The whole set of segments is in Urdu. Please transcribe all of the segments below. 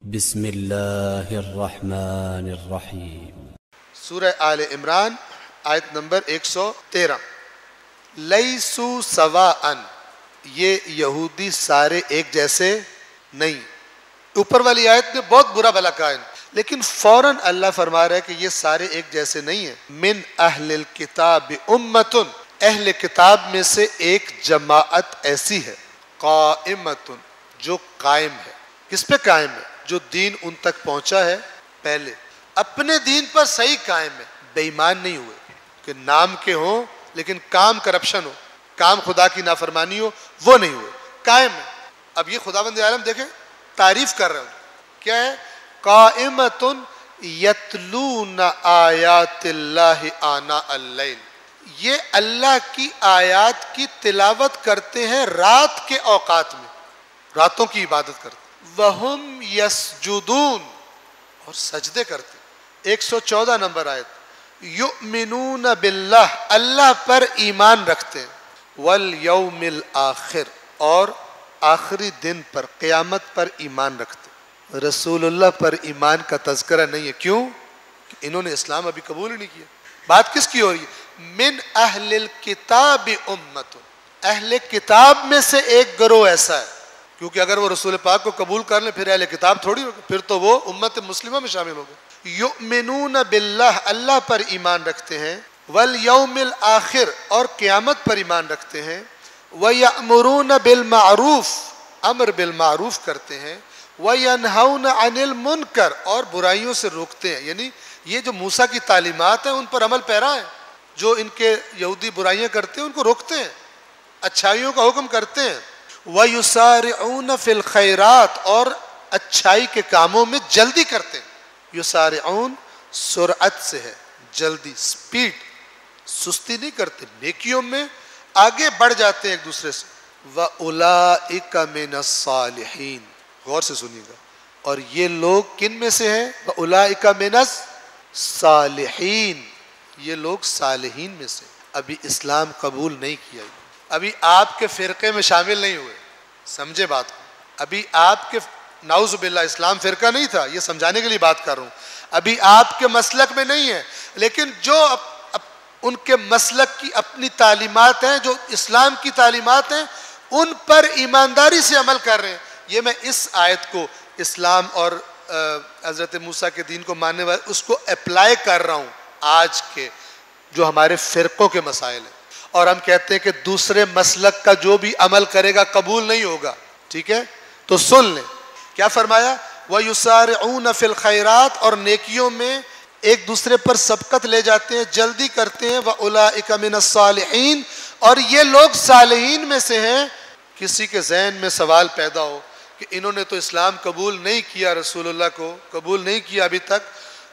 بسم اللہ الرحمن الرحیم۔ سورہ آل عمران آیت نمبر 113۔ لیسو سواءً، یہ یہودی سارے ایک جیسے نہیں۔ اوپر والی آیت نے بہت برا بھلا کہا ہے، لیکن فوراً اللہ فرما رہا ہے کہ یہ سارے ایک جیسے نہیں ہیں۔ من اہل الکتاب امۃ، اہل کتاب میں سے ایک جماعت ایسی ہے، قائمۃ، جو قائم ہے۔ کس پہ قائم ہے؟ جو دین ان تک پہنچا ہے پہلے، اپنے دین پر صحیح قائم ہے، بے ایمان نہیں ہوئے کہ نام کے ہوں لیکن کام کرپشن ہو، کام خدا کی نافرمانی ہو، وہ نہیں ہوئے، قائم ہے۔ اب یہ خداوند عالم دیکھیں تعریف کر رہے ہیں، کیا ہے؟ قائمۃ یتلون آیات اللہ آناء اللیل، یہ اللہ کی آیات کی تلاوت کرتے ہیں رات کے اوقات میں، راتوں کی عبادت کرتے ہیں۔ وَهُمْ يَسْجُدُونَ، اور سجدے کرتے ہیں۔ 114 نمبر آیت، یؤمنون باللہ، اللہ پر ایمان رکھتے ہیں، وَالْيَوْمِ الْآخِرِ، اور آخری دن پر، قیامت پر ایمان رکھتے ہیں۔ رسول اللہ پر ایمان کا تذکرہ نہیں ہے، کیوں؟ کہ انہوں نے اسلام ابھی قبول ہی نہیں کیا۔ بات کس کی ہو رہی ہے؟ من اہل الکتاب امت، اہل کتاب میں سے ایک گروہ ایسا ہے، کیونکہ اگر وہ رسول پاک کو قبول کر لیں پھر اہل کتاب تھوڑی ہوگا، پھر تو وہ امت مسلمہ میں شامل ہوگا۔ یؤمنون باللہ، اللہ پر ایمان رکھتے ہیں، والیوم الآخر، اور قیامت پر ایمان رکھتے ہیں، ویأمرون بالمعروف، امر بالمعروف کرتے ہیں، وینہون عن المنکر، اور برائیوں سے روکتے ہیں۔ یعنی یہ جو موسیٰ کی تعلیمات ہیں ان پر عمل پیرا ہے، جو ان کے یہودی برائیاں کرتے ہیں ان کو روکتے ہیں، اچھائیوں کا حکم کرتے ہیں۔ وَيُسَارِعُونَ فِي الْخَيْرَاتِ، اور اچھائی کے کاموں میں جلدی کرتے ہیں۔ یسارعون سرعت سے ہے، جلدی، سپیڈ، سستی نہیں کرتے، نیکیوں میں آگے بڑھ جاتے ہیں ایک دوسرے سے۔ وَأُولَئِكَ مِنَ الصَّالِحِينَ، غور سے سنیے گا، اور یہ لوگ کن میں سے ہیں؟ وَأُولَئِكَ مِنَ الصَّالِحِينَ، یہ لوگ صالحین میں سے، ابھی اسلام قبول نہیں کیا، ابھی آپ کے فرقے میں شامل نہیں ہوئے۔ سمجھے بات کو، ابھی آپ کے، نعوذ باللہ اسلام فرقہ نہیں تھا، یہ سمجھانے کے لیے بات کر رہا ہوں، ابھی آپ کے مسلک میں نہیں ہے، لیکن جو ان کے مسلک کی اپنی تعلیمات ہیں، جو اسلام کی تعلیمات ہیں، ان پر ایمانداری سے عمل کر رہے ہیں۔ یہ میں اس آیت کو اسلام اور حضرت موسیٰ کے دین کو ماننے والے اس کو اپلائی کر رہا ہوں آج کے جو ہمارے فرقوں کے مسائل ہیں، اور ہم کہتے ہیں کہ دوسرے مسلک کا جو بھی عمل کرے گا قبول نہیں ہوگا، ٹھیک ہے؟ تو سن لیں کیا فرمایا؟ وَيُسَارِعُونَ فِي الْخَيْرَاتِ، اور نیکیوں میں ایک دوسرے پر سبقت لے جاتے ہیں، جلدی کرتے ہیں۔ وَأُولَئِكَ مِنَ الصَّالِحِينَ، اور یہ لوگ صالحین میں سے ہیں۔ کسی کے ذہن میں سوال پیدا ہو کہ انہوں نے تو اسلام قبول نہیں کیا، رسول اللہ کو قبول نہیں کیا ابھی تک،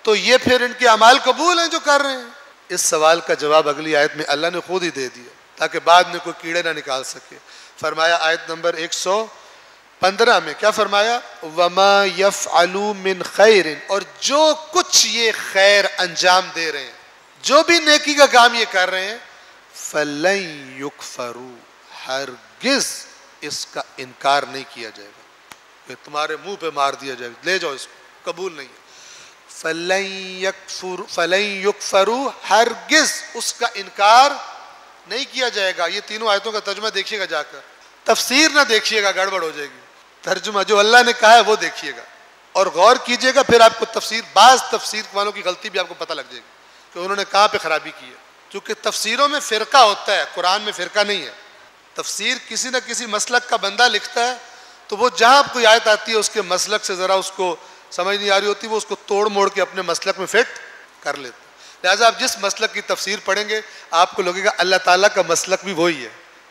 تو یہ پھر ان کے اعمال قبول ہیں جو کر رہے ہیں؟ اس سوال کا جواب اگلی آیت میں اللہ نے خود ہی دے دیا تاکہ بعد میں کوئی کیڑے نہ نکال سکے۔ فرمایا آیت نمبر 115 میں، کیا فرمایا؟ وَمَا يَفْعَلُوا مِنْ خَيْرٍ، اور جو کچھ یہ خیر انجام دے رہے ہیں، جو بھی نیکی کا کام یہ کر رہے ہیں، فَلَن يُكْفَرُوا، ہرگز اس کا انکار نہیں کیا جائے گا کہ تمہارے منہ پہ مار دیا جائے گا، لے جاؤ اس کو، قبول نہیں ہے۔ فَلَن يُكْفَرُوا، ہرگز اس کا انکار نہیں کیا جائے گا۔ یہ تینوں آیتوں کا ترجمہ دیکھیے گا جا کر، تفسیر نہ دیکھیے گا، گڑبڑ ہو جائے گی۔ ترجمہ جو اللہ نے کہا ہے وہ دیکھیے گا اور غور کیجیے گا، پھر آپ کو تفسیر، بعض تفسیر والوں کی غلطی بھی آپ کو پتہ لگ جائے گی کہ انہوں نے کہاں پہ خرابی کی ہے، کیونکہ تفسیروں میں فرقہ ہوتا ہے، قرآن میں فرقہ نہیں ہے۔ تفسیر کسی نہ کسی مسلک کا بندہ لکھتا ہے، تو وہ جہاں کوئی آیت آتی ہے اس کے مسلک سے ذرا اس کو سمجھ نہیں آ رہی ہوتی، وہ اس کو توڑ موڑ کے اپنے مسلک میں فٹ کر لیتے ہیں۔ لہٰذا آپ جس مسلک کی تفسیر پڑھیں گے آپ کو لگے گا اللہ تعالیٰ کا مسلک بھی وہی ہے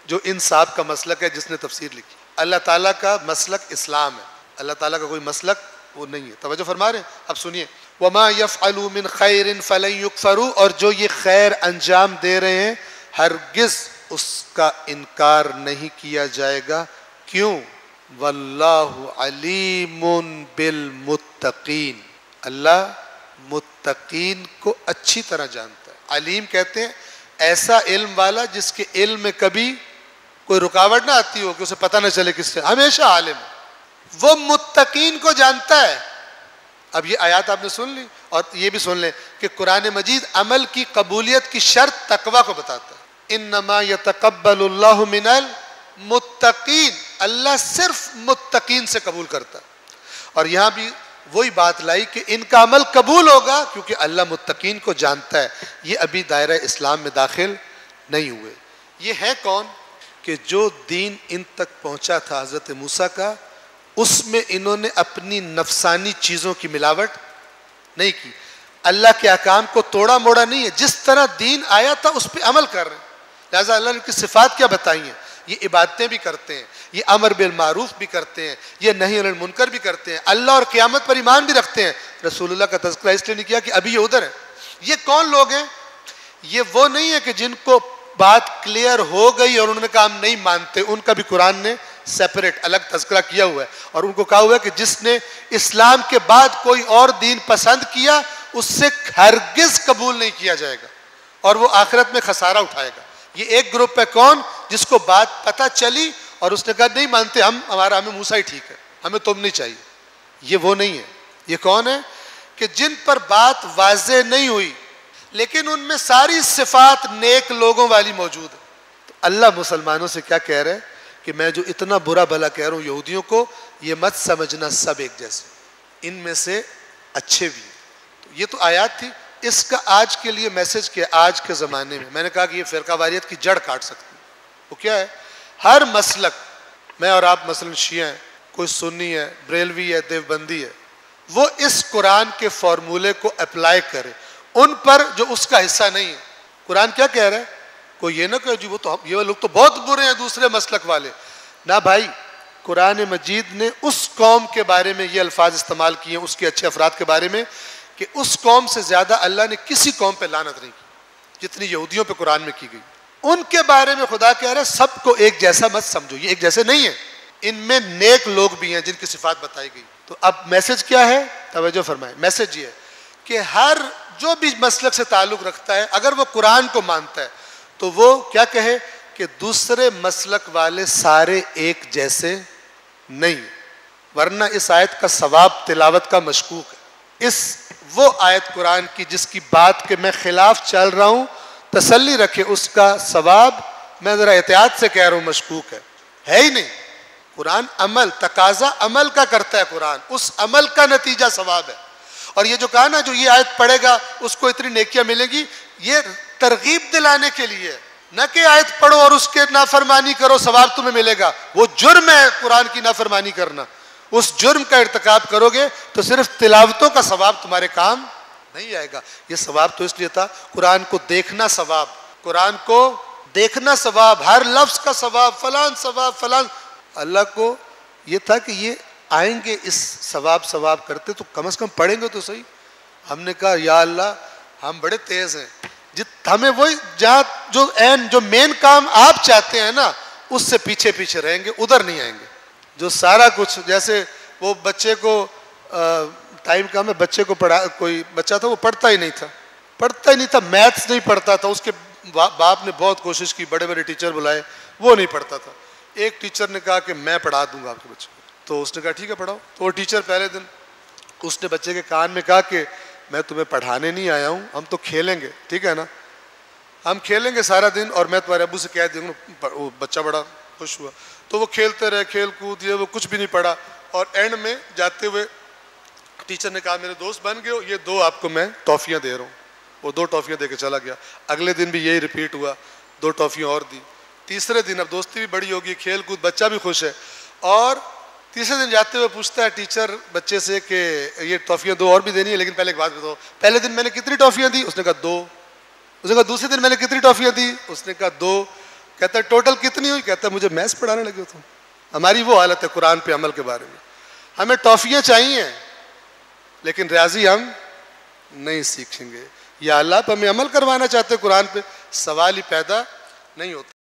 جو ان صاحب کا مسلک ہے جس نے تفسیر لکھی۔ اللہ تعالیٰ کا مسلک اسلام ہے، اللہ تعالیٰ کا کوئی مسلک وہ نہیں ہے۔ توجہ فرما رہے ہیں؟ اب سنیے، وَمَا يَفْعَلُوا مِنْ خَيْرٍ فَلَن يُكْفَرُوا، اور جو یہ خیر انجام دے رہے ہیں ہرگز اس کا انکار نہیں کیا جائے گا۔ کیوں؟ وَاللَّهُ عَلِيمٌ بِالْمُتَّقِينَ، اللہ متقین کو اچھی طرح جانتا ہے۔ علیم کہتے ہیں ایسا علم والا جس کے علم میں کبھی کوئی رکاوٹ نہ آتی ہو کہ اسے پتہ نہ چلے کس سے، ہمیشہ عالم ہے۔ وہ متقین کو جانتا ہے. اب یہ آیات آپ نے سن لی, اور یہ بھی سن لیں کہ قرآن مجید عمل کی قبولیت کی شرط تقوی کو بتاتا ہے. انما یتقبل اللہ من المتقین, اللہ صرف متقین سے قبول کرتا ہے. اور یہاں بھی وہی بات لائی کہ ان کا عمل قبول ہوگا کیونکہ اللہ متقین کو جانتا ہے. یہ ابھی دائرہ اسلام میں داخل نہیں ہوئے. یہ ہے کون کہ جو دین ان تک پہنچا تھا حضرت موسیٰ کا, اس میں انہوں نے اپنی نفسانی چیزوں کی ملاوٹ نہیں کی, اللہ کے احکام کو توڑا موڑا نہیں ہے, جس طرح دین آیا تھا اس پہ عمل کر رہے ہیں. لہٰذا اللہ نے کی صفات کیا بتائی ہیں, یہ عبادتیں بھی کرتے ہیں, یہ امر بالمعروف بھی کرتے ہیں, یہ نہی عن المنکر بھی کرتے ہیں, اللہ اور قیامت پر ایمان بھی رکھتے ہیں. رسول اللہ کا تذکرہ اس لیے نہیں کیا کہ ابھی یہ ادھر ہے. یہ کون لوگ ہیں؟ یہ وہ نہیں ہے کہ جن کو بات کلیئر ہو گئی اور انہوں نے کہا ہم نہیں مانتے, ان کا بھی قرآن نے سیپریٹ الگ تذکرہ کیا ہوا ہے, اور ان کو کہا ہوا ہے کہ جس نے اسلام کے بعد کوئی اور دین پسند کیا اس سے ہرگز قبول نہیں کیا جائے گا اور وہ آخرت میں خسارہ اٹھائے گا. یہ ایک گروپ ہے کون, جس کو بات پتہ چلی اور اس نے کہا نہیں مانتے, ہمیں موسیٰ ہی ٹھیک ہے, ہمیں تم نہیں چاہیے. یہ وہ نہیں ہے. یہ کون ہے کہ جن پر بات واضح نہیں ہوئی لیکن ان میں ساری صفات نیک لوگوں والی موجود ہے. تو اللہ مسلمانوں سے کیا کہہ رہے ہیں کہ میں جو اتنا برا بھلا کہہ رہا ہوں یہودیوں کو, یہ مت سمجھنا سب ایک جیسے, ان میں سے اچھے بھی ہیں. تو یہ تو آیات تھی. اس کا آج کے لیے میسج کیا, آج کے زمانے میں نے کہا کہ یہ فرقہ واریت کی جڑ کاٹ سکتی ہے. وہ کیا ہے, ہر مسلک, میں اور آپ مثلا شیعہ ہیں, کوئی سنی ہے, بریلوی ہے, دیوبندی ہے, وہ اس قرآن کے فارمولے کو اپلائی کرے ان پر جو اس کا حصہ نہیں ہے. قرآن کیا کہہ رہا ہے, کوئی یہ نہ کہ جی یہ لوگ تو بہت برے ہیں دوسرے مسلک والے. نہ بھائی, قرآن مجید نے اس قوم کے بارے میں یہ الفاظ استعمال کیے ہیں, اس کے اچھے افراد کے بارے میں, کہ اس قوم سے زیادہ اللہ نے کسی قوم پہ لعنت نہیں کی جتنی یہودیوں پہ قرآن میں کی گئی. ان کے بارے میں خدا کہہ رہا ہے سب کو ایک جیسا مت سمجھو, یہ ایک جیسے نہیں ہیں, ان میں نیک لوگ بھی ہیں جن کی صفات بتائی گئی. تو اب میسج کیا ہے, توجہ فرمائیں. میسج یہ ہے کہ ہر جو بھی مسلک سے تعلق رکھتا ہے اگر وہ قرآن کو مانتا ہے تو وہ کیا کہے کہ دوسرے مسلک والے سارے ایک جیسے نہیں, ورنہ اس آیت کا ثواب تلاوت کا مشکوک ہے. وہ آیت قرآن کی جس کی بات کے میں خلاف چل رہا ہوں, تسلی رکھے اس کا ثواب, میں ذرا احتیاط سے کہہ رہا ہوں, مشکوک ہے ہی نہیں. قرآن عمل, تقاضا عمل کا کرتا ہے قرآن, اس عمل کا نتیجہ ثواب ہے. اور یہ جو کہا نا جو یہ آیت پڑھے گا اس کو اتنی نیکیاں ملیں گی, یہ ترغیب دلانے کے لیے, نہ کہ آیت پڑھو اور اس کے نافرمانی کرو ثواب تمہیں ملے گا. وہ جرم ہے قرآن کی نافرمانی کرنا, اس جرم کا ارتکاب کرو گے تو صرف تلاوتوں کا ثواب تمہارے کام نہیں آئے گا. یہ ثواب تو اس لیے تھا قرآن کو دیکھنا ثواب, قرآن کو دیکھنا ثواب, ہر لفظ کا ثواب, فلان ثواب فلان. اللہ کو یہ تھا کہ یہ آئیں گے اس ثواب کرتے تو کم از کم پڑھیں گے تو صحیح. ہم نے کہا یا اللہ ہم بڑے تیز ہیں, ہمیں وہی جہاں جو مین کام آپ چاہتے ہیں نا اس سے پیچھے پیچھے رہیں گے, ادھر نہیں آئیں گے. جو سارا کچھ, جیسے وہ بچے کو ٹائم کا میں بچے کو پڑھا, کوئی بچہ تھا وہ پڑھتا ہی نہیں تھا, میتھس نہیں پڑھتا تھا, اس کے باپ نے بہت کوشش کی, بڑے بڑے ٹیچر بلائے, وہ نہیں پڑھتا تھا. ایک ٹیچر نے کہا کہ میں پڑھا دوں گا آپ کے بچے کو, تو اس نے کہا ٹھیک ہے پڑھاؤ. تو وہ ٹیچر پہلے دن اس نے بچے کے کان میں کہا کہ میں تمہیں پڑھانے نہیں آیا ہوں, ہم تو کھیلیں گے, ٹھیک ہے نا, ہم کھیلیں گے سارا دن اور میں تمہارے ابو سے کہہ دوں گا. وہ بچہ بڑا خوش ہوا, تو وہ کھیلتے رہے, کھیل کود, یہ وہ کچھ بھی نہیں پڑھا. اور اینڈ میں جاتے ہوئے ٹیچر نے کہا میرے دوست بن گئے ہو, یہ 2 آپ کو میں ٹافیاں دے رہا ہوں. وہ 2 ٹافیاں دے کے چلا گیا. اگلے دن بھی یہی ریپیٹ ہوا, 2 ٹافیاں اور دی. تیسرے دن اب دوستی بھی بڑی ہوگی, کھیل کود, بچہ بھی خوش ہے, اور تیسرے دن جاتے ہوئے پوچھتا ہے ٹیچر بچے سے کہ یہ ٹافیاں 2 اور بھی دینی ہے, لیکن پہلے ایک بات بتاؤ, پہلے دن میں نے کتنی ٹافیاں دی؟ اس نے کہا 2. اس نے کہا دوسرے دن میں نے کتنی ٹافیاں دی؟ اس نے کہا 2. کہتا ہے ٹوٹل کتنی ہوئی؟ کہتا ہے مجھے میتھس پڑھانے لگے ہو تم. ہماری وہ حالت ہے قرآن پہ عمل کے بارے میں, ہمیں ٹافیاں چاہیے لیکن ریاضی ہم نہیں سیکھیں گے. یا اللہ آپ ہمیں عمل کروانا چاہتے قرآن پہ, سوال ہی پیدا نہیں ہوتا.